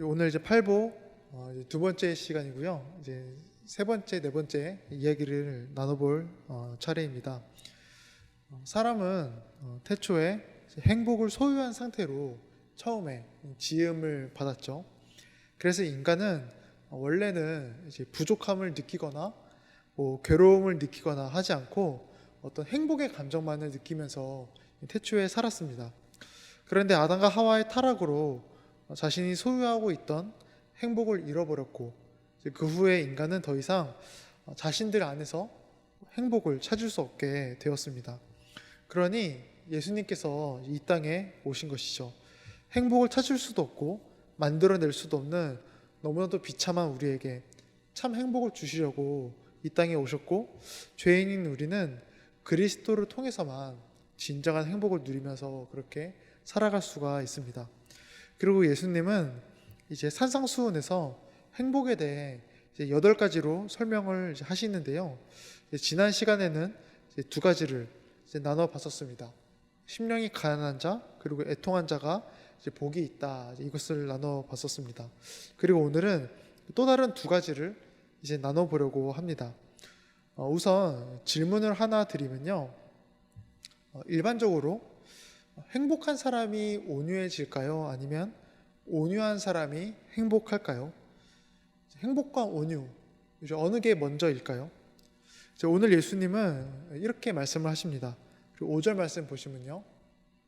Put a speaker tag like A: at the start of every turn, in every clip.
A: 오늘 이제 팔보 이제 두 번째 시간이고요. 이제 세 번째, 네 번째 이야기를 나눠볼 차례입니다. 사람은 태초에 이제 행복을 소유한 상태로 처음에 지음을 받았죠. 그래서 인간은 원래는 이제 부족함을 느끼거나 괴로움을 느끼거나 하지 않고 어떤 행복의 감정만을 느끼면서 태초에 살았습니다. 그런데 아담과 하와의 타락으로 자신이 소유하고 있던 행복을 잃어버렸고, 이제 그 후에 인간은 더 이상 자신들 안에서 행복을 찾을 수 없게 되었습니다. 그러니 예수님께서 이 땅에 오신 것이죠. 행복을 찾을 수도 없고 만들어낼 수도 없는 너무나도 비참한 우리에게 참 행복을 주시려고 이 땅에 오셨고, 죄인인 우리는 그리스도를 통해서만 진정한 행복을 누리면서 그렇게 살아갈 수가 있습니다. 그리고 예수님은 이제 산상수훈에서 행복에 대해 이제 8가지로 설명을 이제 하시는데요. 지난 시간에는 이제 2가지를 이제 나눠 봤었습니다. 심령이 가난한 자, 그리고 애통한 자가 이제 복이 있다. 이것을 나눠 봤었습니다. 그리고 오늘은 또 다른 2가지를 이제 나눠 보려고 합니다. 우선 질문을 하나 드리면요. 일반적으로 행복한 사람이 온유해질까요? 아니면 온유한 사람이 행복할까요? 행복과 온유, 이제 어느 게 먼저일까요? 오늘 예수님은 이렇게 말씀을 하십니다. 5절 말씀 보시면요.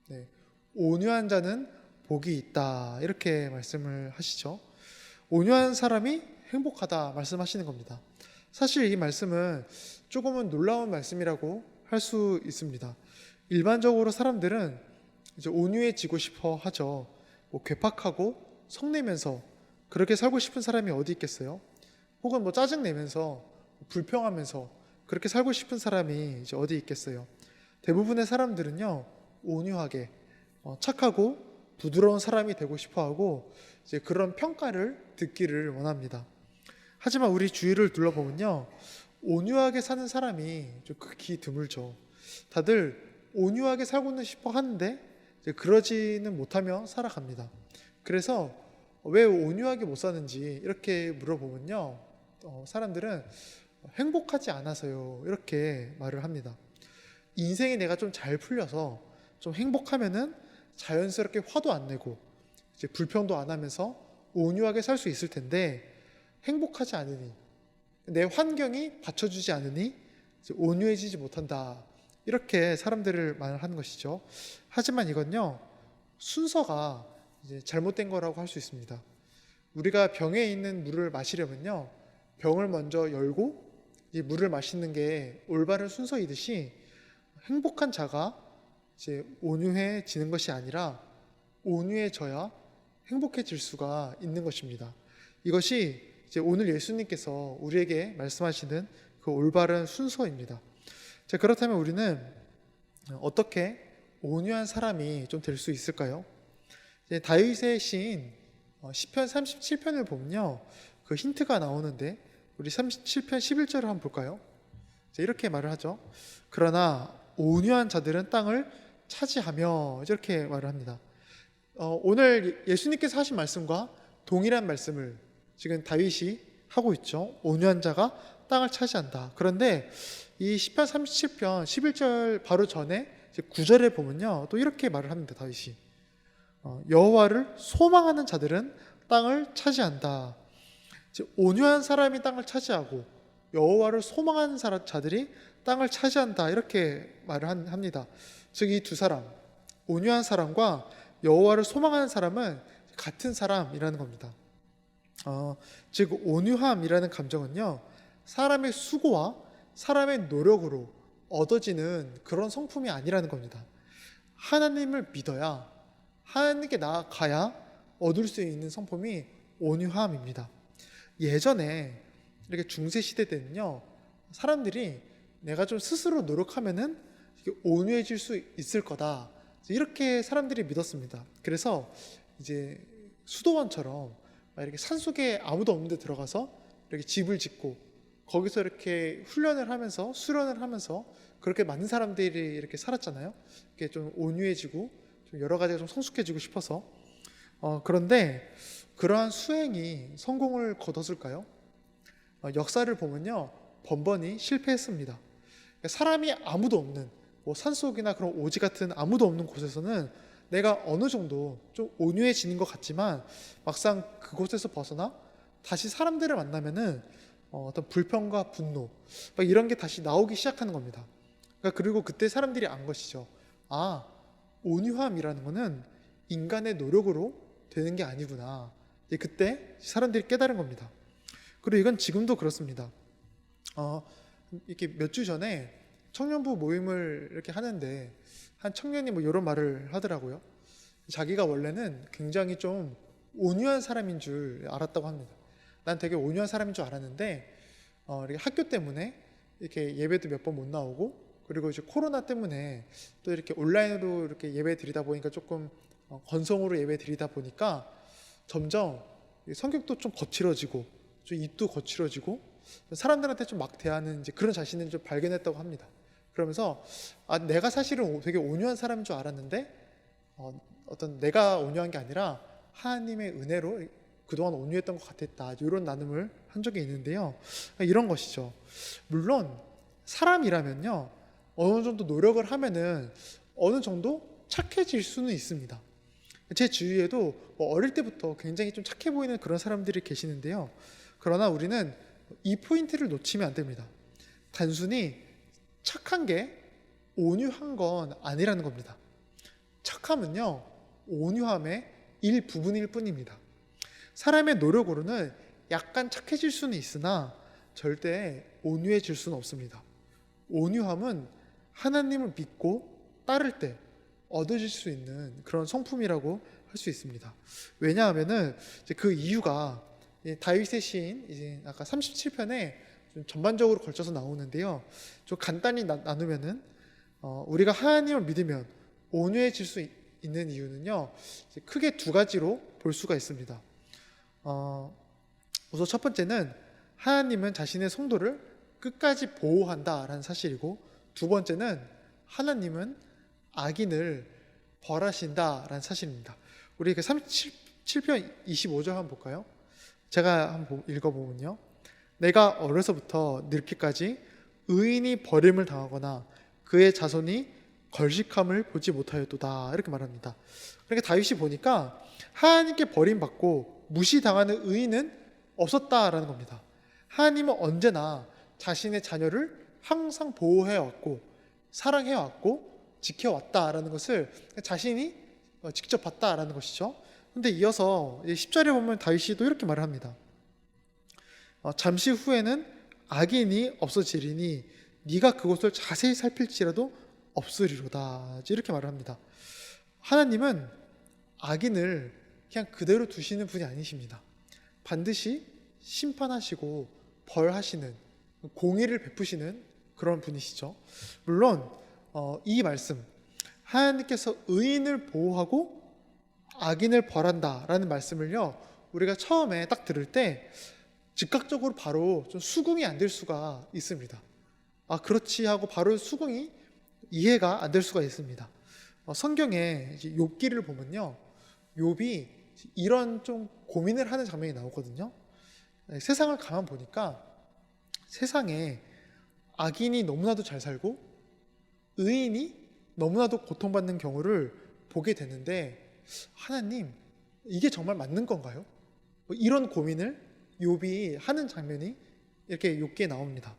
A: 네, 온유한 자는 복이 있다. 이렇게 말씀을 하시죠. 온유한 사람이 행복하다 말씀하시는 겁니다. 사실 이 말씀은 조금은 놀라운 말씀이라고 할 수 있습니다. 일반적으로 사람들은 이제 온유해지고 싶어 하죠. 괴팍하고 성내면서 그렇게 살고 싶은 사람이 어디 있겠어요? 혹은 짜증내면서 불평하면서 그렇게 살고 싶은 사람이 이제 어디 있겠어요? 대부분의 사람들은요, 온유하게 착하고 부드러운 사람이 되고 싶어 하고 이제 그런 평가를 듣기를 원합니다. 하지만 우리 주위를 둘러보면요, 온유하게 사는 사람이 좀 극히 드물죠. 다들 온유하게 살고는 싶어 하는데 그러지는 못하며 살아갑니다. 그래서 왜 온유하게 못 사는지 이렇게 물어보면요, 사람들은 행복하지 않아서요, 이렇게 말을 합니다. 인생이 내가 좀 잘 풀려서 좀 행복하면은 자연스럽게 화도 안 내고 이제 불평도 안 하면서 온유하게 살 수 있을 텐데, 행복하지 않으니, 내 환경이 받쳐주지 않으니 이제 온유해지지 못한다. 이렇게 사람들을 말하는 것이죠. 하지만 이건요, 순서가 이제 잘못된 거라고 할 수 있습니다. 우리가 병에 있는 물을 마시려면요, 병을 먼저 열고 이 물을 마시는 게 올바른 순서이듯이, 행복한 자가 이제 온유해지는 것이 아니라 온유해져야 행복해질 수가 있는 것입니다. 이것이 이제 오늘 예수님께서 우리에게 말씀하시는 그 올바른 순서입니다. 자, 그렇다면 우리는 어떻게 온유한 사람이 좀 될 수 있을까요? 다윗의 시인 시편 37편을 보면요, 그 힌트가 나오는데 우리 37편 11절을 한번 볼까요? 이렇게 말을 하죠. 그러나 온유한 자들은 땅을 차지하며, 이렇게 말을 합니다. 오늘 예수님께서 하신 말씀과 동일한 말씀을 지금 다윗이 하고 있죠. 온유한 자가 땅을 차지한다. 그런데 이 시편 37편 11절 바로 전에 9절에 보면요, 또 이렇게 말을 합니다. 다윗이 여호와를 소망하는 자들은 땅을 차지한다. 온유한 사람이 땅을 차지하고 여호와를 소망하는 자들이 땅을 차지한다. 이렇게 말을 합니다. 즉 이 두 사람, 온유한 사람과 여호와를 소망하는 사람은 같은 사람이라는 겁니다. 즉 온유함이라는 감정은요, 사람의 수고와 사람의 노력으로 얻어지는 그런 성품이 아니라는 겁니다. 하나님을 믿어야, 하나님께 나아가야 얻을 수 있는 성품이 온유함입니다. 예전에 이렇게 중세시대 때는요, 사람들이 내가 좀 스스로 노력하면은 온유해질 수 있을 거다, 이렇게 사람들이 믿었습니다. 그래서 이제 수도원처럼 이렇게 산속에 아무도 없는 데 들어가서 이렇게 집을 짓고 거기서 이렇게 훈련을 하면서 수련을 하면서 그렇게 많은 사람들이 이렇게 살았잖아요. 이렇게 좀 온유해지고 좀 여러 가지가 좀 성숙해지고 싶어서. 그런데 그러한 수행이 성공을 거뒀을까요? 역사를 보면요, 번번이 실패했습니다. 그러니까 사람이 아무도 없는 뭐 산속이나 그런 오지 같은 아무도 없는 곳에서는 내가 어느 정도 좀 온유해지는 것 같지만 막상 그곳에서 벗어나 다시 사람들을 만나면은 어떤 불평과 분노 막 이런 게 다시 나오기 시작하는 겁니다. 그러니까 그리고 그때 사람들이 안 것이죠. 아, 온유함이라는 거는 인간의 노력으로 되는 게 아니구나. 이제 그때 사람들이 깨달은 겁니다. 그리고 이건 지금도 그렇습니다. 이렇게 몇 주 전에 청년부 모임을 이렇게 하는데 한 청년이 뭐 이런 말을 하더라고요. 자기가 원래는 굉장히 좀 온유한 사람인 줄 알았다고 합니다. 난 되게 온유한 사람인 줄 알았는데 이렇게 학교 때문에 이렇게 예배도 몇 번 못 나오고 그리고 이제 코로나 때문에 또 이렇게 온라인으로 이렇게 예배 드리다 보니까 조금 건성으로 예배 드리다 보니까 점점 성격도 좀 거칠어지고 좀 입도 거칠어지고 사람들한테 좀 막 대하는 이제 그런 자신을 좀 발견했다고 합니다. 그러면서 내가 사실은 되게 온유한 사람인 줄 알았는데 어떤 내가 온유한 게 아니라 하나님의 은혜로 그동안 온유했던 것 같았다. 이런 나눔을 한 적이 있는데요. 이런 것이죠. 물론 사람이라면요, 어느 정도 노력을 하면은 어느 정도 착해질 수는 있습니다. 제 주위에도 뭐 어릴 때부터 굉장히 좀 착해 보이는 그런 사람들이 계시는데요. 그러나 우리는 이 포인트를 놓치면 안 됩니다. 단순히 착한 게 온유한 건 아니라는 겁니다. 착함은요, 온유함의 일부분일 뿐입니다. 사람의 노력으로는 약간 착해질 수는 있으나 절대 온유해질 수는 없습니다. 온유함은 하나님을 믿고 따를 때 얻어질 수 있는 그런 성품이라고 할 수 있습니다. 왜냐하면은 그 이유가 다윗의 시인 이제 아까 37편에 좀 전반적으로 걸쳐서 나오는데요. 좀 간단히 나누면은 우리가 하나님을 믿으면 온유해질 수 있는 이유는요, 크게 두 가지로 볼 수가 있습니다. 우선 첫 번째는 하나님은 자신의 성도를 끝까지 보호한다라는 사실이고, 두 번째는 하나님은 악인을 벌하신다라는 사실입니다. 우리 그 37편 25절 한번 볼까요? 제가 한번 읽어보면요. 내가 어려서부터 늙기까지 의인이 버림을 당하거나 그의 자손이 걸식함을 보지 못하였도다, 이렇게 말합니다. 그러니까 다윗이 보니까 하나님께 버림받고 무시당하는 의인은 없었다라는 겁니다. 하나님은 언제나 자신의 자녀를 항상 보호해왔고 사랑해왔고 지켜왔다라는 것을 자신이 직접 봤다라는 것이죠. 근데 이어서 10절에 보면 다윗이 또 이렇게 말을 합니다. 잠시 후에는 악인이 없어지리니 네가 그것을 자세히 살필지라도 없으리로다, 이렇게 말을 합니다. 하나님은 악인을 그냥 그대로 두시는 분이 아니십니다. 반드시 심판하시고 벌하시는, 공의를 베푸시는 그런 분이시죠. 물론 이 말씀, 하나님께서 의인을 보호하고 악인을 벌한다라는 말씀을요, 우리가 처음에 딱 들을 때 즉각적으로 바로 좀 수긍이 안 될 수가 있습니다. 그렇지 하고 바로 수긍이 이해가 안 될 수가 있습니다. 성경에 욥기를 보면요, 욥이 이런 좀 고민을 하는 장면이 나오거든요. 세상을 가만 보니까 세상에 악인이 너무나도 잘 살고 의인이 너무나도 고통받는 경우를 보게 되는데, 하나님, 이게 정말 맞는 건가요? 이런 고민을 욥이 하는 장면이 이렇게 욥기에 나옵니다.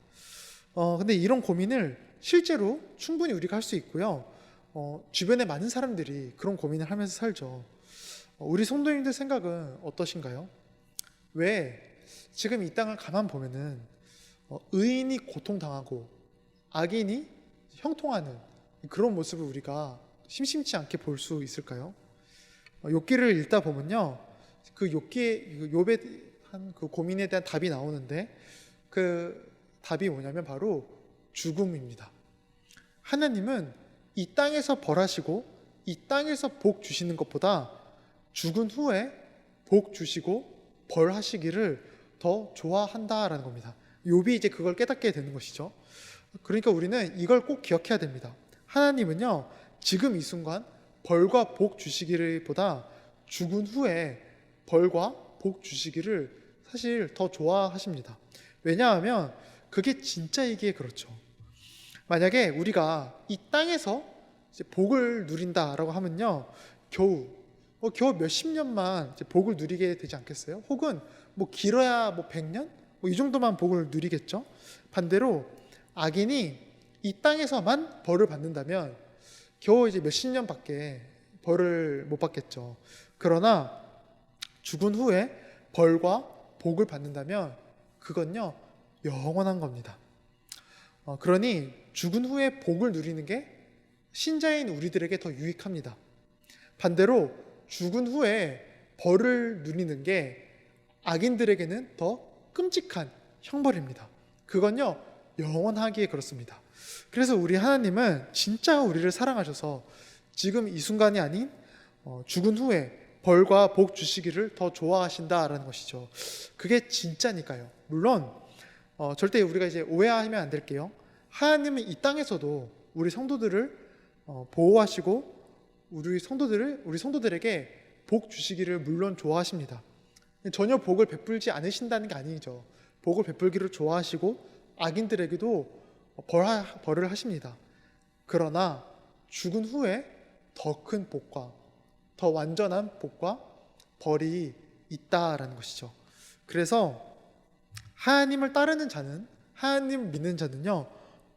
A: 근데 이런 고민을 실제로 충분히 우리가 할 수 있고요. 주변에 많은 사람들이 그런 고민을 하면서 살죠. 우리 성도님들 생각은 어떠신가요? 왜 지금 이 땅을 가만 보면은 의인이 고통당하고 악인이 형통하는 그런 모습을 우리가 심심치 않게 볼 수 있을까요? 욥기를 읽다 보면요, 그 욥의 한 그 고민에 대한 답이 나오는데, 그 답이 뭐냐면 바로 죽음입니다. 하나님은 이 땅에서 벌하시고 이 땅에서 복 주시는 것보다 죽은 후에 복 주시고 벌하시기를 더 좋아한다라는 겁니다. 욥이 이제 그걸 깨닫게 되는 것이죠. 그러니까 우리는 이걸 꼭 기억해야 됩니다. 하나님은요, 지금 이 순간 벌과 복 주시기를 보다 죽은 후에 벌과 복 주시기를 사실 더 좋아하십니다. 왜냐하면 그게 진짜이기에 그렇죠. 만약에 우리가 이 땅에서 이제 복을 누린다라고 하면요, 겨우 겨우 몇십 년만 이제 복을 누리게 되지 않겠어요? 혹은 뭐 길어야 뭐 100년? 뭐 이 정도만 복을 누리겠죠? 반대로 악인이 이 땅에서만 벌을 받는다면 겨우 이제 몇십 년밖에 벌을 못 받겠죠. 그러나 죽은 후에 벌과 복을 받는다면 그건요, 영원한 겁니다. 그러니 죽은 후에 복을 누리는 게 신자인 우리들에게 더 유익합니다. 반대로 죽은 후에 벌을 누리는 게 악인들에게는 더 끔찍한 형벌입니다. 그건요, 영원하기에 그렇습니다. 그래서 우리 하나님은 진짜 우리를 사랑하셔서 지금 이 순간이 아닌 죽은 후에 벌과 복 주시기를 더 좋아하신다라는 것이죠. 그게 진짜니까요. 물론 절대 우리가 이제 오해하면 안 될게요. 하나님은 이 땅에서도 우리 성도들을 보호하시고 우리 성도들에게 복 주시기를 물론 좋아하십니다. 전혀 복을 베풀지 않으신다는 게 아니죠. 복을 베풀기를 좋아하시고 악인들에게도 벌을 하십니다. 그러나 죽은 후에 더 큰 복과 더 완전한 복과 벌이 있다라는 것이죠. 그래서 하나님을 따르는 자는, 하나님을 믿는 자는요,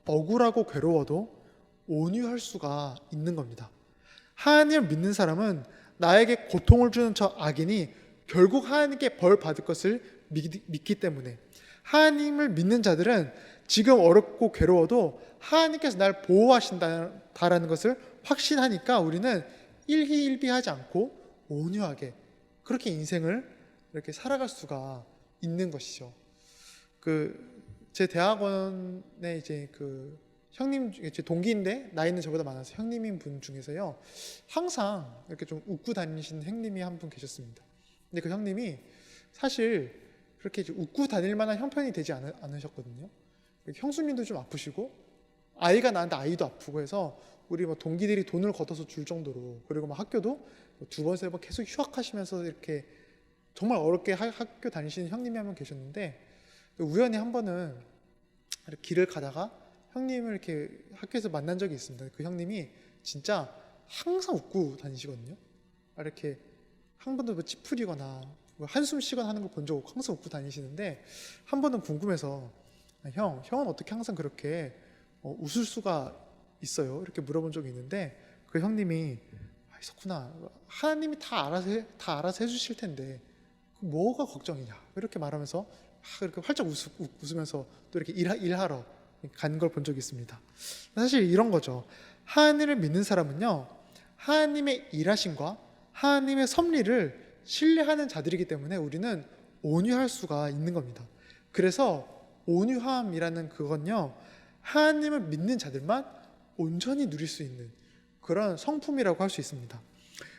A: 억울하고 괴로워도 온유할 수가 있는 겁니다. 하나님을 믿는 사람은 나에게 고통을 주는 저 악인이 결국 하나님께 벌 받을 것을 믿기 때문에, 하나님을 믿는 자들은 지금 어렵고 괴로워도 하나님께서 날 보호하신다라는 것을 확신하니까 우리는 일희일비하지 않고 온유하게 그렇게 인생을 이렇게 살아갈 수가 있는 것이죠. 제 대학원에 이제 형님, 제 동기인데 나이는 저보다 많아서 형님인 분 중에서요, 항상 이렇게 좀 웃고 다니시는 형님이 한 분 계셨습니다. 근데 그 형님이 사실 그렇게 웃고 다닐 만한 형편이 되지 않으셨거든요. 형수님도 좀 아프시고 아이가 나한테 아이도 아프고 해서 우리 뭐 동기들이 돈을 걷어서 줄 정도로, 그리고 뭐 학교도 두 번, 세 번 계속 휴학하시면서 이렇게 정말 어렵게 학교 다니시는 형님이 한 분 계셨는데, 우연히 한 번은 길을 가다가 형님을 이렇게 학교에서 만난 적이 있습니다. 그 형님이 진짜 항상 웃고 다니시거든요. 이렇게 한 번도 뭐 찌푸리거나 뭐 한숨 쉬거나 하는 거 본 적 없고 항상 웃고 다니시는데, 한 번은 궁금해서 형은 어떻게 항상 그렇게 웃을 수가 있어요? 이렇게 물어본 적이 있는데, 그 형님이 있었구나. 하나님이 다 알아서 해주실 텐데 뭐가 걱정이냐? 이렇게 말하면서 이렇게 활짝 웃으면서 또 이렇게 일하러 간 걸 본 적이 있습니다. 사실 이런 거죠. 하나님을 믿는 사람은요, 하나님의 일하심과 하나님의 섭리를 신뢰하는 자들이기 때문에 우리는 온유할 수가 있는 겁니다. 그래서 온유함이라는 그건요, 하나님을 믿는 자들만 온전히 누릴 수 있는 그런 성품이라고 할 수 있습니다.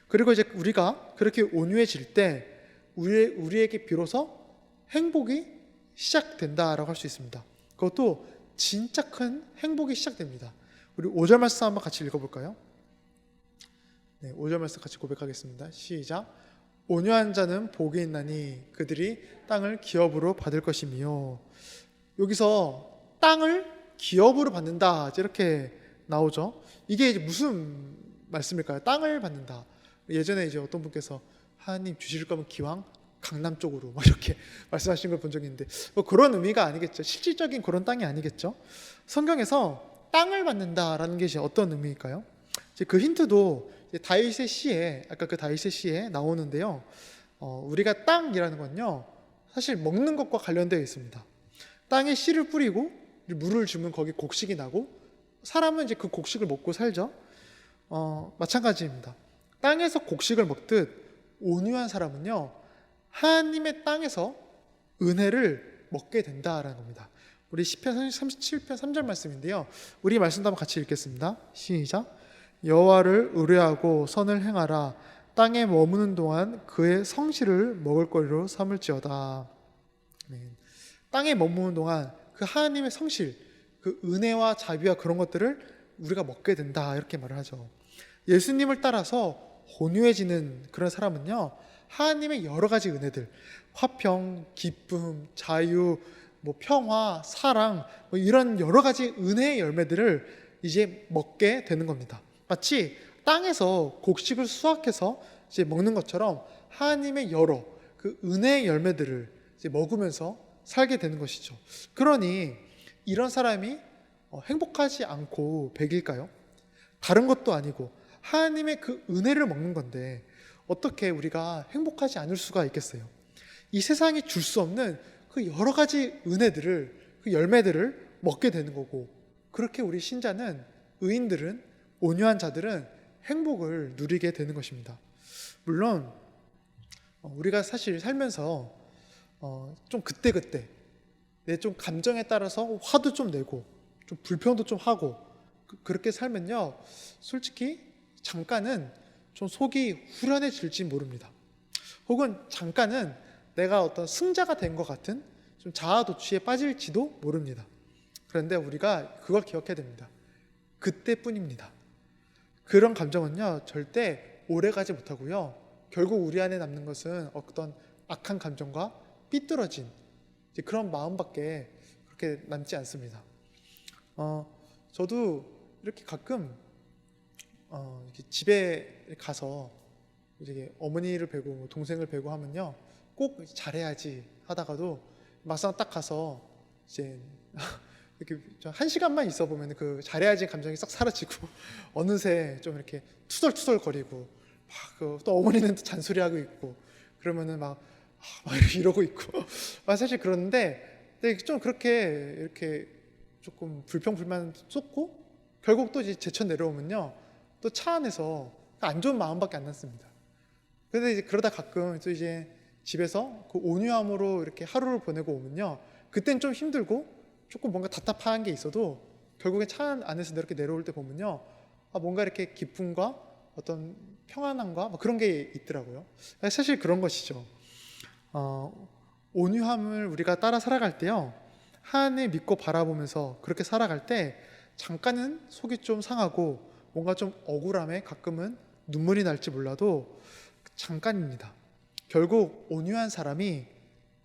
A: 그리고 이제 우리가 그렇게 온유해질 때 우리에게 비로소 행복이 시작된다라고 할 수 있습니다. 그것도 진짜 큰 행복이 시작됩니다. 우리 5절 말씀 한번 같이 읽어볼까요? 네, 5절 말씀 같이 고백하겠습니다. 시작. 온유한 자는 복이 있나니 그들이 땅을 기업으로 받을 것이며. 여기서 땅을 기업으로 받는다 이렇게 나오죠. 이게 이제 무슨 말씀일까요? 땅을 받는다. 예전에 이제 어떤 분께서 하나님 주실 거면 기왕 강남 쪽으로 막 이렇게 말씀하신 걸 본 적이 있는데, 뭐 그런 의미가 아니겠죠. 실질적인 그런 땅이 아니겠죠. 성경에서 땅을 받는다라는 것이 어떤 의미일까요? 이제 그 힌트도 이제 다윗의 시에, 아까 그 다윗의 시에 나오는데요. 우리가 땅이라는 건요, 사실 먹는 것과 관련되어 있습니다. 땅에 씨를 뿌리고 물을 주면 거기 곡식이 나고 사람은 이제 그 곡식을 먹고 살죠. 마찬가지입니다. 땅에서 곡식을 먹듯 온유한 사람은요, 하나님의 땅에서 은혜를 먹게 된다라는 겁니다. 우리 시편 37편 3절 말씀인데요. 우리 말씀도 한번 같이 읽겠습니다. 시작. 여호와를 의뢰하고 선을 행하라. 땅에 머무는 동안 그의 성실을 먹을거리로 삼을지어다. 땅에 머무는 동안 그 하나님의 성실, 그 은혜와 자비와 그런 것들을 우리가 먹게 된다 이렇게 말을 하죠. 예수님을 따라서 온유해지는 그런 사람은요, 하나님의 여러 가지 은혜들, 화평, 기쁨, 자유, 평화, 사랑, 이런 여러 가지 은혜의 열매들을 이제 먹게 되는 겁니다. 마치 땅에서 곡식을 수확해서 이제 먹는 것처럼 하나님의 여러 그 은혜의 열매들을 이제 먹으면서 살게 되는 것이죠. 그러니 이런 사람이 행복하지 않고 백일까요? 다른 것도 아니고 하나님의 그 은혜를 먹는 건데 어떻게 우리가 행복하지 않을 수가 있겠어요? 이 세상이 줄 수 없는 그 여러 가지 은혜들을, 그 열매들을 먹게 되는 거고, 그렇게 우리 신자는, 의인들은, 온유한 자들은 행복을 누리게 되는 것입니다. 물론 우리가 사실 살면서 좀 그때그때 내 좀 감정에 따라서 화도 좀 내고 좀 불평도 좀 하고 그렇게 살면요, 솔직히 잠깐은 좀 속이 후련해질지 모릅니다. 혹은 잠깐은 내가 어떤 승자가 된 것 같은 좀 자아도취에 빠질지도 모릅니다. 그런데 우리가 그걸 기억해야 됩니다. 그때뿐입니다. 그런 감정은요, 절대 오래가지 못하고요, 결국 우리 안에 남는 것은 어떤 악한 감정과 삐뚤어진 그런 마음밖에 그렇게 남지 않습니다. 저도 이렇게 가끔 이렇게 집에 가서 이제 어머니를 뵈고 동생을 뵈고 하면요, 꼭 잘해야지 하다가도 막상 딱 가서 이제 이렇게 한 시간만 있어 보면 그 잘해야지 감정이 싹 사라지고 어느새 좀 이렇게 투덜투덜거리고 또 어머니는 또 잔소리하고 있고 그러면은 막 이러고 있고 사실 그러는데 좀 그렇게 이렇게 조금 불평불만 쏟고 결국 또 이제 제쳐 내려오면요, 또 차 안에서 안 좋은 마음밖에 안 남습니다. 그런데 이제 그러다 가끔 또 이제 집에서 그 온유함으로 이렇게 하루를 보내고 오면요, 그땐 좀 힘들고 조금 뭔가 답답한 게 있어도 결국에 차 안에서 이렇게 내려올 때 보면요, 뭔가 이렇게 기쁨과 어떤 평안함과 그런 게 있더라고요. 사실 그런 것이죠. 온유함을 우리가 따라 살아갈 때요, 하나님 믿고 바라보면서 그렇게 살아갈 때 잠깐은 속이 좀 상하고 뭔가 좀 억울함에 가끔은 눈물이 날지 몰라도 잠깐입니다. 결국 온유한 사람이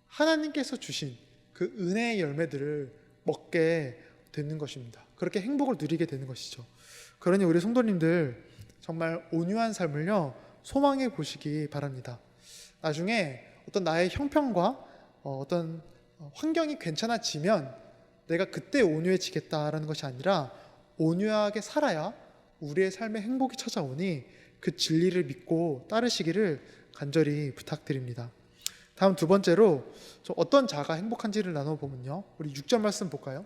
A: 하나님께서 주신 그 은혜의 열매들을 먹게 되는 것입니다. 그렇게 행복을 누리게 되는 것이죠. 그러니 우리 성도님들 정말 온유한 삶을요, 소망해 보시기 바랍니다. 나중에 어떤 나의 형편과 어떤 환경이 괜찮아지면 내가 그때 온유해지겠다라는 것이 아니라 온유하게 살아야 우리의 삶에 행복이 찾아오니 그 진리를 믿고 따르시기를 간절히 부탁드립니다. 다음 두 번째로 어떤 자가 행복한지를 나눠보면요, 우리 6절 말씀 볼까요?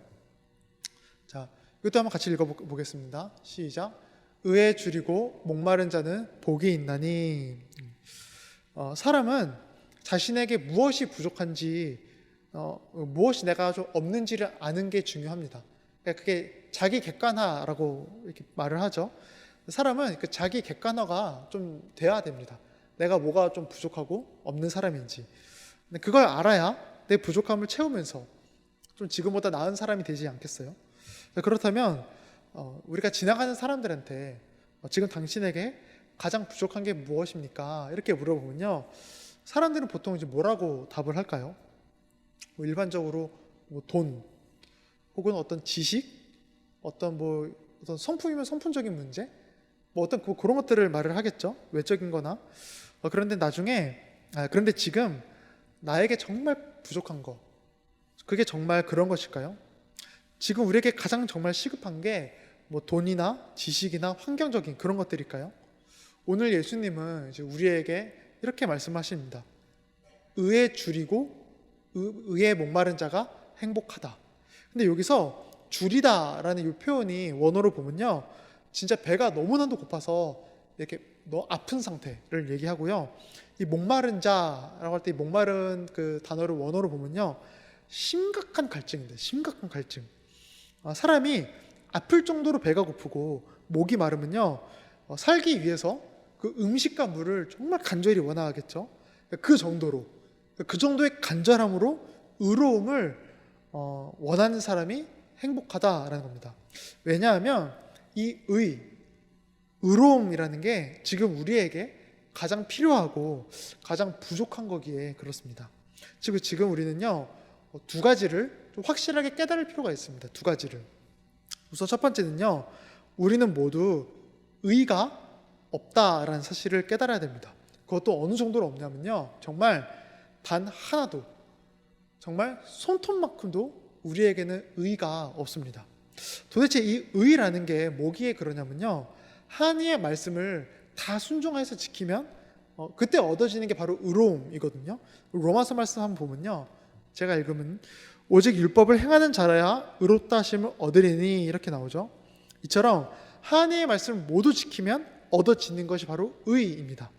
A: 자, 이것도 한번 같이 읽어보겠습니다. 시작. 의에 줄이고 목마른 자는 복이 있나니. 사람은 자신에게 무엇이 부족한지, 무엇이 내가 좀 없는지를 아는 게 중요합니다. 그러니까 그게 자기 객관화라고 이렇게 말을 하죠. 사람은 그 자기 객관화가 좀 돼야 됩니다. 내가 뭐가 좀 부족하고 없는 사람인지. 근데 그걸 알아야 내 부족함을 채우면서 좀 지금보다 나은 사람이 되지 않겠어요? 그렇다면 우리가 지나가는 사람들한테 지금 당신에게 가장 부족한 게 무엇입니까? 이렇게 물어보면요, 사람들은 보통 이제 뭐라고 답을 할까요? 일반적으로 돈, 혹은 어떤 지식, 어떤 성품이면 성품적인 문제, 어떤 그런 것들을 말을 하겠죠. 외적인 거나. 그런데 지금 나에게 정말 부족한 거, 그게 정말 그런 것일까요? 지금 우리에게 가장 정말 시급한 게 돈이나 지식이나 환경적인 그런 것들일까요? 오늘 예수님은 이제 우리에게 이렇게 말씀하십니다. 의에 줄이고 의에 목마른 자가 행복하다. 근데 여기서 줄이다라는 이 표현이 원어로 보면요, 진짜 배가 너무나도 고파서 이렇게 아픈 상태를 얘기하고요, 이 목마른 자라고 할 때 이 목마른 그 단어를 원어로 보면요, 심각한 갈증입니다. 심각한 갈증. 사람이 아플 정도로 배가 고프고 목이 마르면요, 살기 위해서 그 음식과 물을 정말 간절히 원하겠죠. 그 정도의 간절함으로 의로움을 원하는 사람이 행복하다라는 겁니다. 왜냐하면 이 의로움이라는 게 지금 우리에게 가장 필요하고 가장 부족한 거기에 그렇습니다. 지금 우리는요, 두 가지를 좀 확실하게 깨달을 필요가 있습니다. 두 가지를. 우선 첫 번째는요, 우리는 모두 의가 없다라는 사실을 깨달아야 됩니다. 그것도 어느 정도로 없냐면요, 정말 단 하나도, 정말 손톱만큼도 우리에게는 의가 없습니다. 도대체 이 의라는 게 뭐기에 그러냐면요, 하나님의 말씀을 다 순종해서 지키면 그때 얻어지는 게 바로 의로움이거든요. 로마서 말씀 한번 보면요, 제가 읽으면 오직 율법을 행하는 자라야 의롭다 하심을 얻으리니 이렇게 나오죠. 이처럼 하나님의 말씀을 모두 지키면 얻어지는 것이 바로 의입니다.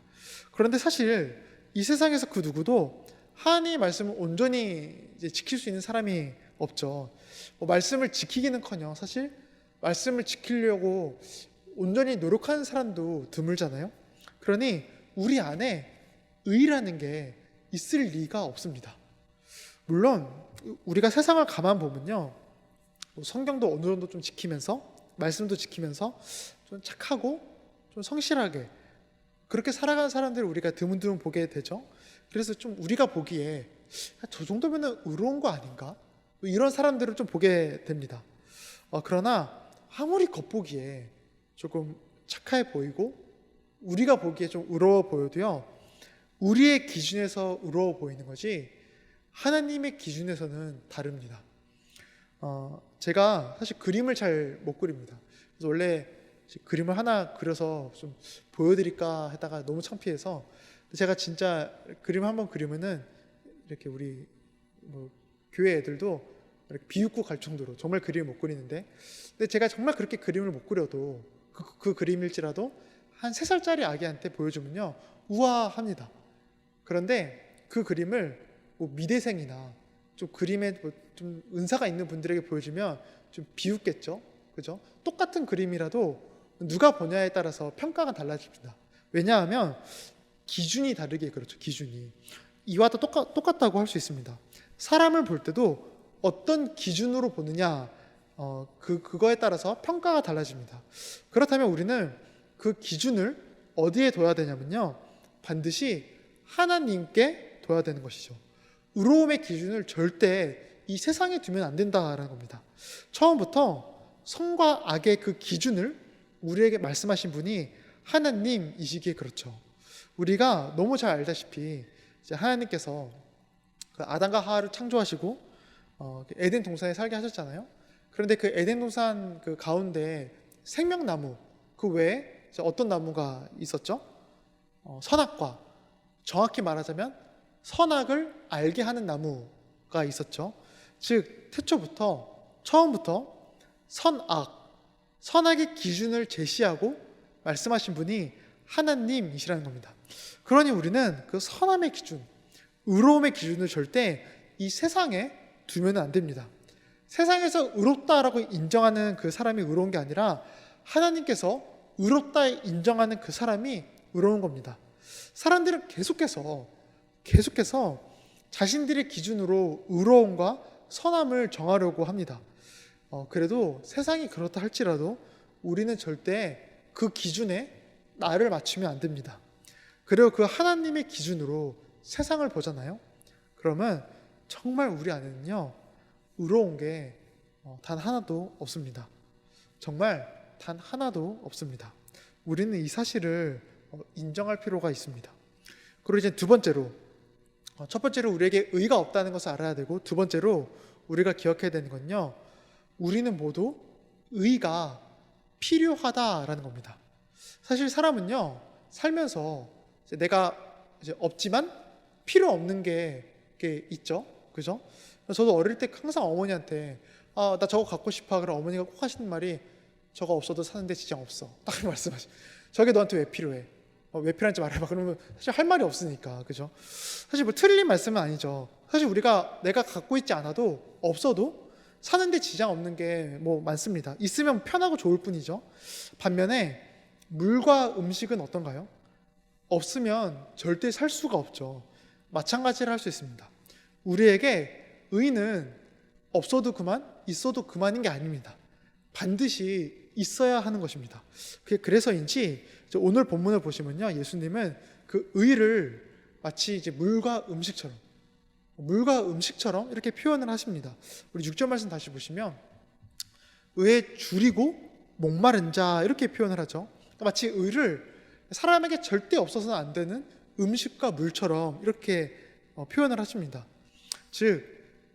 A: 그런데 사실 이 세상에서 그 누구도 하나님의 말씀을 온전히 이제 지킬 수 있는 사람이 없죠. 말씀을 지키기는커녕 사실 말씀을 지키려고 온전히 노력하는 사람도 드물잖아요. 그러니 우리 안에 의라는 게 있을 리가 없습니다. 물론 우리가 세상을 가만 보면요, 성경도 어느 정도 좀 지키면서, 말씀도 지키면서 좀 착하고 좀 성실하게 그렇게 살아가는 사람들을 우리가 드문드문 보게 되죠. 그래서 좀 우리가 보기에 저 정도면 의로운 거 아닌가? 이런 사람들을 좀 보게 됩니다. 그러나 아무리 겉보기에 조금 착해 보이고 우리가 보기에 좀 의로워 보여도요, 우리의 기준에서 의로워 보이는 거지 하나님의 기준에서는 다릅니다. 제가 사실 그림을 잘 못 그립니다. 그래서 원래 그림을 하나 그려서 좀 보여드릴까 하다가 너무 창피해서, 제가 진짜 그림 한번 그리면은 이렇게 우리 교회 애들도 이렇게 비웃고 갈 정도로 정말 그림을 못 그리는데, 근데 제가 정말 그렇게 그림을 못 그려도 그 그림일지라도 한 3살짜리 아기한테 보여주면요 우아합니다. 그런데 그 그림을 미대생이나 좀 그림에 좀 은사가 있는 분들에게 보여주면 좀 비웃겠죠, 그죠? 똑같은 그림이라도 누가 보냐에 따라서 평가가 달라집니다. 왜냐하면 기준이 다르게 그렇죠. 기준이 이와 똑같다고 할 수 있습니다. 사람을 볼 때도 어떤 기준으로 보느냐, 그거에 따라서 평가가 달라집니다. 그렇다면 우리는 그 기준을 어디에 둬야 되냐면요, 반드시 하나님께 둬야 되는 것이죠. 의로움의 기준을 절대 이 세상에 두면 안 된다라는 겁니다. 처음부터 선과 악의 그 기준을 우리에게 말씀하신 분이 하나님이시기에 그렇죠. 우리가 너무 잘 알다시피 이제 하나님께서 그 아담과 하와를 창조하시고 에덴 동산에 살게 하셨잖아요. 그런데 그 에덴 동산 그 가운데 생명나무 그 외에 어떤 나무가 있었죠? 선악과, 정확히 말하자면 선악을 알게 하는 나무가 있었죠. 즉 처음부터 선악의 기준을 제시하고 말씀하신 분이 하나님이시라는 겁니다. 그러니 우리는 그 선함의 기준, 의로움의 기준을 절대 이 세상에 두면 안 됩니다. 세상에서 의롭다라고 인정하는 그 사람이 의로운 게 아니라 하나님께서 의롭다 인정하는 그 사람이 의로운 겁니다. 사람들은 계속해서 자신들의 기준으로 의로움과 선함을 정하려고 합니다. 그래도 세상이 그렇다 할지라도 우리는 절대 그 기준에 나를 맞추면 안 됩니다. 그리고 그 하나님의 기준으로 세상을 보잖아요. 그러면 정말 우리 안에는요 의로운 게 단 하나도 없습니다. 정말 단 하나도 없습니다. 우리는 이 사실을 인정할 필요가 있습니다. 그리고 이제 두 번째로, 첫 번째로 우리에게 의가 없다는 것을 알아야 되고, 두 번째로 우리가 기억해야 되는 건요, 우리는 모두 의가 필요하다라는 겁니다. 사실 사람은요 살면서 내가 이제 없지만 필요 없는 게 있죠, 그죠? 저도 어릴 때 항상 어머니한테 나 저거 갖고 싶어. 그럼 어머니가 꼭 하시는 말이 저거 없어도 사는데 지장 없어. 딱 말씀하시. 저게 너한테 왜 필요해? 왜 필요한지 말해봐. 그러면 사실 할 말이 없으니까, 그죠? 사실 틀린 말씀은 아니죠. 사실 내가 갖고 있지 않아도 없어도 사는데 지장 없는 게 많습니다. 있으면 편하고 좋을 뿐이죠. 반면에 물과 음식은 어떤가요? 없으면 절대 살 수가 없죠. 마찬가지를 할 수 있습니다. 우리에게 의는 없어도 그만, 있어도 그만인 게 아닙니다. 반드시 있어야 하는 것입니다. 그래서인지 오늘 본문을 보시면요, 예수님은 그 의를 마치 이제 물과 음식처럼 이렇게 표현을 하십니다. 우리 6절 말씀 다시 보시면 의에 줄이고 목마른 자 이렇게 표현을 하죠. 그러니까 마치 의를 사람에게 절대 없어서는 안 되는 음식과 물처럼 이렇게 표현을 하십니다. 즉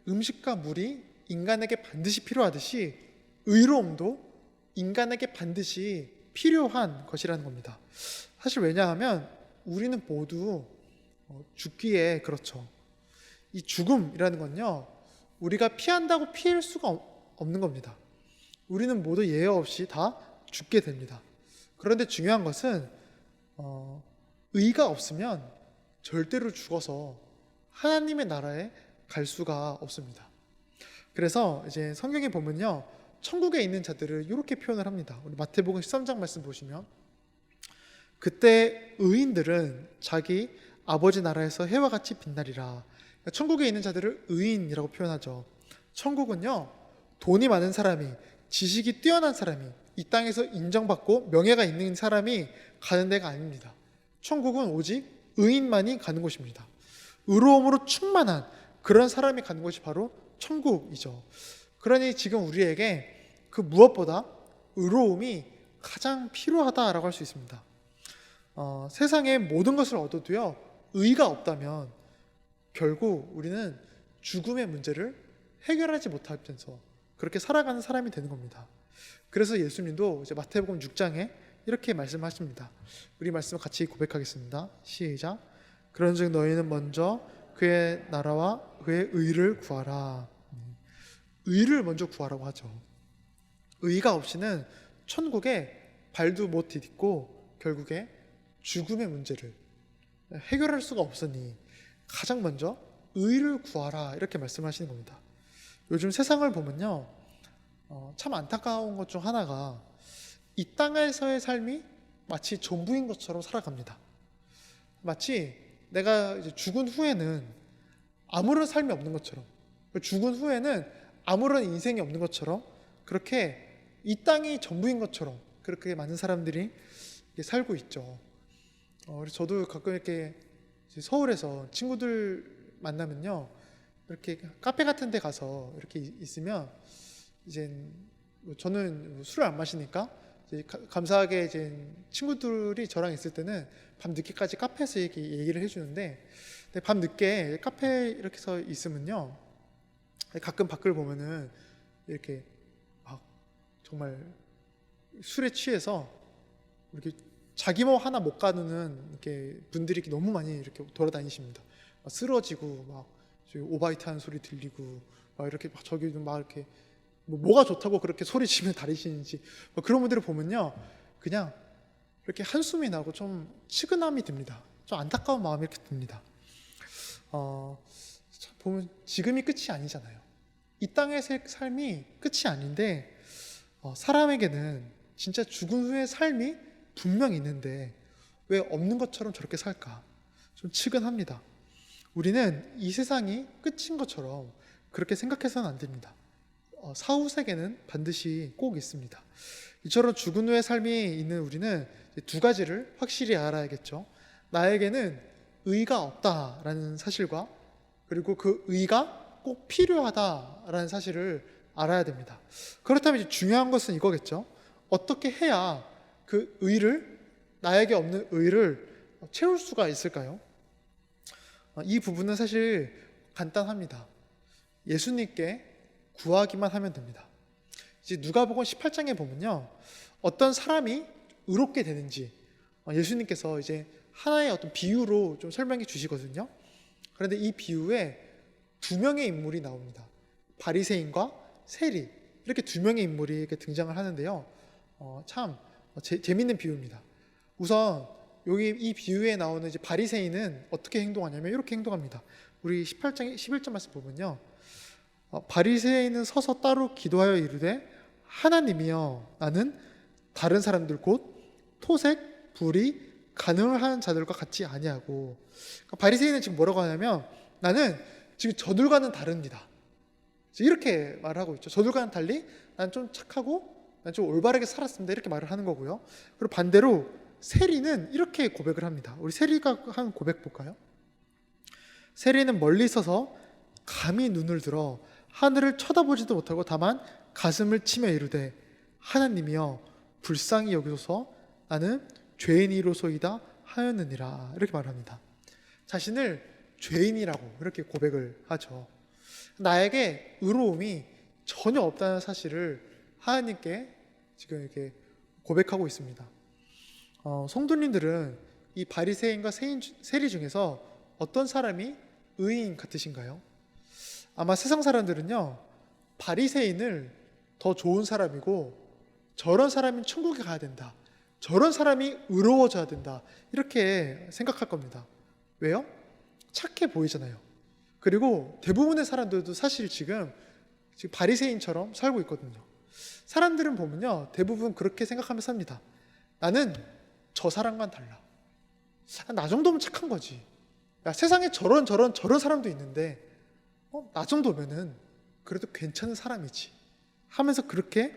A: 음식과 물이 인간에게 반드시 필요하듯이 의로움도 인간에게 반드시 필요한 것이라는 겁니다. 사실 왜냐하면 우리는 모두 죽기에 그렇죠. 이 죽음이라는 건요, 우리가 피한다고 피할 수가 없는 겁니다. 우리는 모두 예외 없이 다 죽게 됩니다. 그런데 중요한 것은 의가 없으면 절대로 죽어서 하나님의 나라에 갈 수가 없습니다. 그래서 이제 성경에 보면요, 천국에 있는 자들을 이렇게 표현을 합니다. 우리 마태복음 13장 말씀 보시면 그때 의인들은 자기 아버지 나라에서 해와 같이 빛나리라. 그러니까 천국에 있는 자들을 의인이라고 표현하죠. 천국은요, 돈이 많은 사람이, 지식이 뛰어난 사람이, 이 땅에서 인정받고 명예가 있는 사람이 가는 데가 아닙니다. 천국은 오직 의인만이 가는 곳입니다. 의로움으로 충만한 그런 사람이 가는 곳이 바로 천국이죠. 그러니 지금 우리에게 그 무엇보다 의로움이 가장 필요하다라고 할 수 있습니다. 세상의 모든 것을 얻어도요, 의가 없다면 결국 우리는 죽음의 문제를 해결하지 못하면서 그렇게 살아가는 사람이 되는 겁니다. 그래서 예수님도 이제 마태복음 6장에 이렇게 말씀하십니다. 우리 말씀을 같이 고백하겠습니다. 시작. 그런즉 너희는 먼저 그의 나라와 그의 의를 구하라. 의를 먼저 구하라고 하죠. 의가 없이는 천국에 발도 못 디딛고 결국에 죽음의 문제를 해결할 수가 없으니 가장 먼저 의를 구하라 이렇게 말씀하시는 겁니다. 요즘 세상을 보면요, 참 안타까운 것 중 하나가 이 땅에서의 삶이 마치 전부인 것처럼 살아갑니다. 마치 내가 이제 죽은 후에는 아무런 삶이 없는 것처럼, 죽은 후에는 아무런 인생이 없는 것처럼, 그렇게 이 땅이 전부인 것처럼 그렇게 많은 사람들이 살고 있죠. 그래서 저도 가끔 이렇게 서울에서 친구들 만나면요, 이렇게 카페 같은 데 가서 이렇게 있으면 이제 저는 술을 안 마시니까 이제 감사하게 이제 친구들이 저랑 있을 때는 밤 늦게까지 카페에서 이렇게 얘기를 해주는데, 밤 늦게 카페에 이렇게 서 있으면요, 가끔 밖을 보면은 이렇게 막 정말 술에 취해서 이렇게 자기 몸 하나 못 가누는 이렇게 분들이 너무 많이 이렇게 돌아다니십니다. 막 쓰러지고 막 오바이트 하는 소리 들리고 막 이렇게 막 저기 막 이렇게 뭐가 좋다고 그렇게 소리치며 다니시는지 그런 분들을 보면요, 그냥 이렇게 한숨이 나고 좀 측은함이 듭니다. 좀 안타까운 마음이 이렇게 듭니다. 보면 지금이 끝이 아니잖아요. 이 땅의 삶이 끝이 아닌데 사람에게는 진짜 죽은 후의 삶이 분명히 있는데 왜 없는 것처럼 저렇게 살까? 좀 측은합니다. 우리는 이 세상이 끝인 것처럼 그렇게 생각해서는 안 됩니다. 사후세계는 반드시 꼭 있습니다. 이처럼 죽은 후의 삶이 있는 우리는 두 가지를 확실히 알아야겠죠. 나에게는 의가 없다라는 사실과 그리고 그 의가 꼭 필요하다라는 사실을 알아야 됩니다. 그렇다면 이제 중요한 것은 이거겠죠. 어떻게 해야 그 의를, 나에게 없는 의를 채울 수가 있을까요? 이 부분은 사실 간단합니다. 예수님께 구하기만 하면 됩니다. 이제 누가복음 18장에 보면요, 어떤 사람이 의롭게 되는지 예수님께서 이제 하나의 어떤 비유로 좀 설명해 주시거든요. 그런데 이 비유에 두 명의 인물이 나옵니다. 바리새인과 세리, 이렇게 두 명의 인물이 이렇게 등장을 하는데요. 참 재밌는 비유입니다. 우선 여기 이 비유에 나오는 이제 바리새인은 어떻게 행동하냐면 이렇게 행동합니다. 우리 18장 11절 말씀 보면요, 바리새인은 서서 따로 기도하여 이르되 하나님이여 나는 다른 사람들 곧 토색, 불의, 간음을 하는 자들과 같이 아니하고, 그러니까 바리새인은 지금 뭐라고 하냐면 나는 지금 저들과는 다릅니다. 이렇게 말을 하고 있죠. 저들과는 달리 난 좀 착하고 난 좀 올바르게 살았습니다. 이렇게 말을 하는 거고요. 그리고 반대로 세리는 이렇게 고백을 합니다. 우리 세리가 한 고백 볼까요? 세리는 멀리 서서 감히 눈을 들어 하늘을 쳐다보지도 못하고 다만 가슴을 치며 이르되 하나님이여 불쌍히 여기소서 나는 죄인이로소이다 하였느니라. 이렇게 말합니다. 자신을 죄인이라고 이렇게 고백을 하죠. 나에게 의로움이 전혀 없다는 사실을 하나님께 지금 이렇게 고백하고 있습니다. 성도님들은 이 바리새인과 세리 중에서 어떤 사람이 의인 같으신가요? 아마 세상 사람들은요, 바리새인을 더 좋은 사람이고 저런 사람이 천국에 가야 된다, 저런 사람이 의로워져야 된다, 이렇게 생각할 겁니다. 왜요? 착해 보이잖아요. 그리고 대부분의 사람들도 사실 지금 바리새인처럼 살고 있거든요. 사람들은 보면요, 대부분 그렇게 생각하며 삽니다. 나는 저 사람과는 달라. 나 정도면 착한 거지. 야, 세상에 저런 사람도 있는데 나 정도면은 그래도 괜찮은 사람이지 하면서 그렇게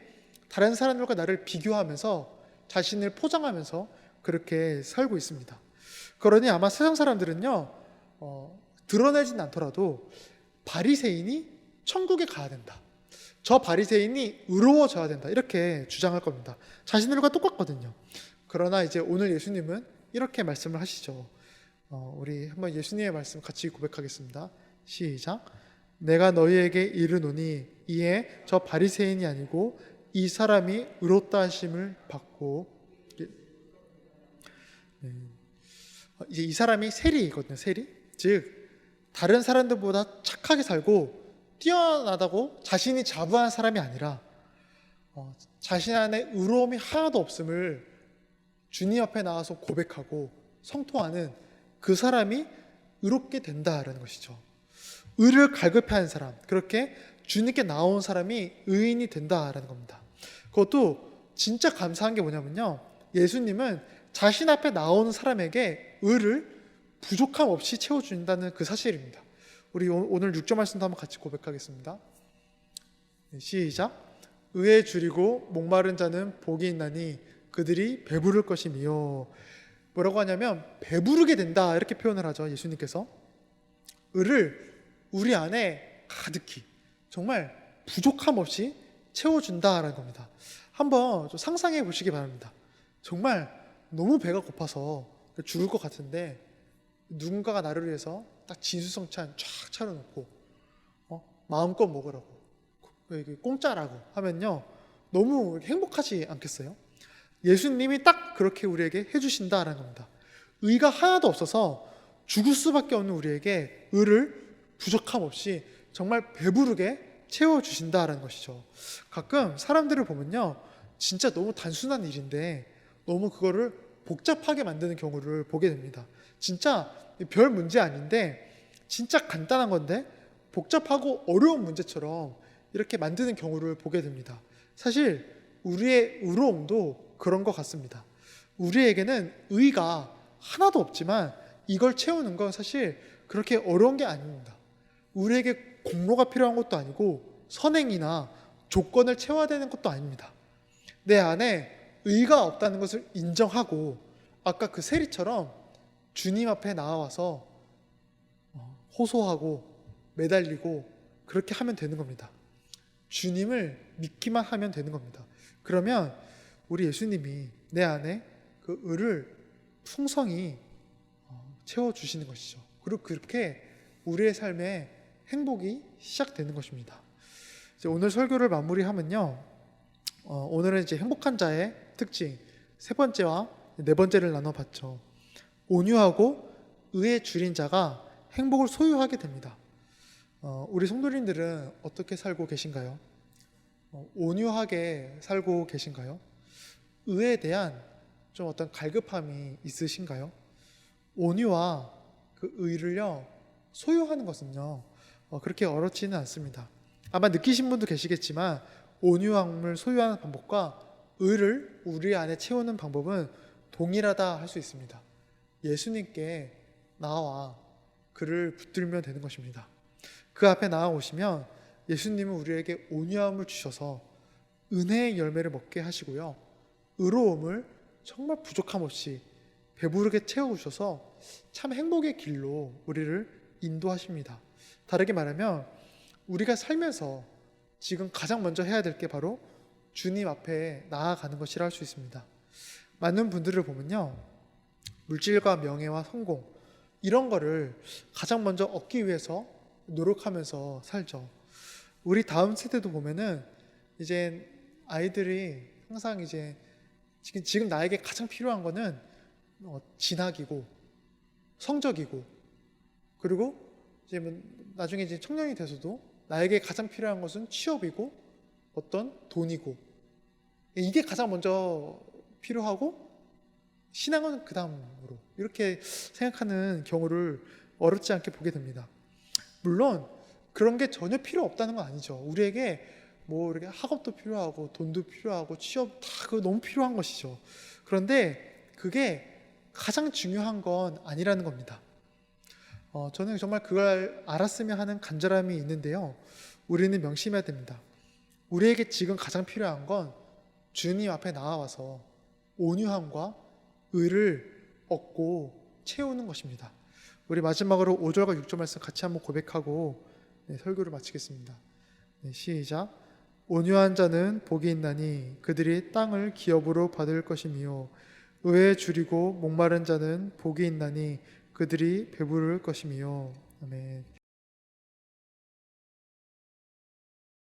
A: 다른 사람들과 나를 비교하면서 자신을 포장하면서 그렇게 살고 있습니다. 그러니 아마 세상 사람들은요, 드러내진 않더라도 바리새인이 천국에 가야 된다, 저 바리새인이 의로워져야 된다, 이렇게 주장할 겁니다. 자신들과 똑같거든요. 그러나 이제 오늘 예수님은 이렇게 말씀을 하시죠. 우리 한번 예수님의 말씀 같이 고백하겠습니다. 시작. 내가 너희에게 이르노니 이에 저 바리새인이 아니고 이 사람이 의롭다 하심을 받고, 이제 이 사람이 세리거든요. 세리, 즉 다른 사람들보다 착하게 살고 뛰어나다고 자신이 자부한 사람이 아니라 자신 안에 의로움이 하나도 없음을 주님 앞에 나와서 고백하고 성토하는 그 사람이 의롭게 된다라는 것이죠. 의를 갈급해하는 사람, 그렇게 주님께 나온 사람이 의인이 된다라는 겁니다. 그것도 진짜 감사한 게 뭐냐면요, 예수님은 자신 앞에 나오는 사람에게 의를 부족함 없이 채워준다는 그 사실입니다. 우리 오늘 6절 말씀도 한번 같이 고백하겠습니다. 시작. 의에 줄이고 목마른 자는 복이 있나니 그들이 배부를 것이며. 뭐라고 하냐면 배부르게 된다, 이렇게 표현을 하죠. 예수님께서 의를 우리 안에 가득히 정말 부족함 없이 채워준다라는 겁니다. 한번 좀 상상해 보시기 바랍니다. 정말 너무 배가 고파서 죽을 것 같은데 누군가가 나를 위해서 딱 진수성찬 쫙 차려놓고 마음껏 먹으라고, 공짜라고 하면요, 너무 행복하지 않겠어요? 예수님이 딱 그렇게 우리에게 해주신다라는 겁니다. 의가 하나도 없어서 죽을 수밖에 없는 우리에게 의를 부족함 없이 정말 배부르게 채워주신다라는 것이죠. 가끔 사람들을 보면요, 진짜 너무 단순한 일인데 너무 그거를 복잡하게 만드는 경우를 보게 됩니다. 진짜 별 문제 아닌데 진짜 간단한 건데 복잡하고 어려운 문제처럼 이렇게 만드는 경우를 보게 됩니다. 사실 우리의 의로움도 그런 것 같습니다. 우리에게는 의가 하나도 없지만 이걸 채우는 건 사실 그렇게 어려운 게 아닙니다. 우리에게 공로가 필요한 것도 아니고 선행이나 조건을 채워야 되는 것도 아닙니다. 내 안에 의가 없다는 것을 인정하고 아까 그 세리처럼 주님 앞에 나와서 호소하고 매달리고 그렇게 하면 되는 겁니다. 주님을 믿기만 하면 되는 겁니다. 그러면 우리 예수님이 내 안에 그 의를 풍성히 채워주시는 것이죠. 그리고 그렇게 우리의 삶에 행복이 시작되는 것입니다. 이제 오늘 설교를 마무리하면요, 오늘은 이제 행복한 자의 특징 세 번째와 네 번째를 나눠봤죠. 온유하고 의에 줄인 자가 행복을 소유하게 됩니다. 우리 성도님들은 어떻게 살고 계신가요? 온유하게 살고 계신가요? 의에 대한 좀 어떤 갈급함이 있으신가요? 온유와 그 의를요, 소유하는 것은요, 그렇게 어렵지는 않습니다. 아마 느끼신 분도 계시겠지만 온유함을 소유하는 방법과 의를 우리 안에 채우는 방법은 동일하다 할 수 있습니다. 예수님께 나와 그를 붙들면 되는 것입니다. 그 앞에 나아오시면 예수님은 우리에게 온유함을 주셔서 은혜의 열매를 먹게 하시고요, 의로움을 정말 부족함 없이 배부르게 채워주셔서 참 행복의 길로 우리를 인도하십니다. 다르게 말하면 우리가 살면서 지금 가장 먼저 해야 될 게 바로 주님 앞에 나아가는 것이라 할 수 있습니다. 많은 분들을 보면요, 물질과 명예와 성공 이런 거를 가장 먼저 얻기 위해서 노력하면서 살죠. 우리 다음 세대도 보면은 이제 아이들이 항상 이제 지금 나에게 가장 필요한 거는 진학이고 성적이고, 그리고 이제 나중에 이제 청년이 돼서도 나에게 가장 필요한 것은 취업이고 어떤 돈이고, 이게 가장 먼저 필요하고 신앙은 그 다음으로, 이렇게 생각하는 경우를 어렵지 않게 보게 됩니다. 물론 그런 게 전혀 필요 없다는 건 아니죠. 우리에게 뭐 이렇게 학업도 필요하고 돈도 필요하고 취업 다 그거 너무 필요한 것이죠. 그런데 그게 가장 중요한 건 아니라는 겁니다. 저는 정말 그걸 알았으면 하는 간절함이 있는데요, 우리는 명심해야 됩니다. 우리에게 지금 가장 필요한 건 주님 앞에 나와서 온유함과 의를 얻고 채우는 것입니다. 우리 마지막으로 5절과 6절 말씀 같이 한번 고백하고 설교를 마치겠습니다. 시작. 온유한 자는 복이 있나니 그들이 땅을 기업으로 받을 것이며 의에 줄이고 목마른 자는 복이 있나니 그들이 배부를 것이며. 아멘.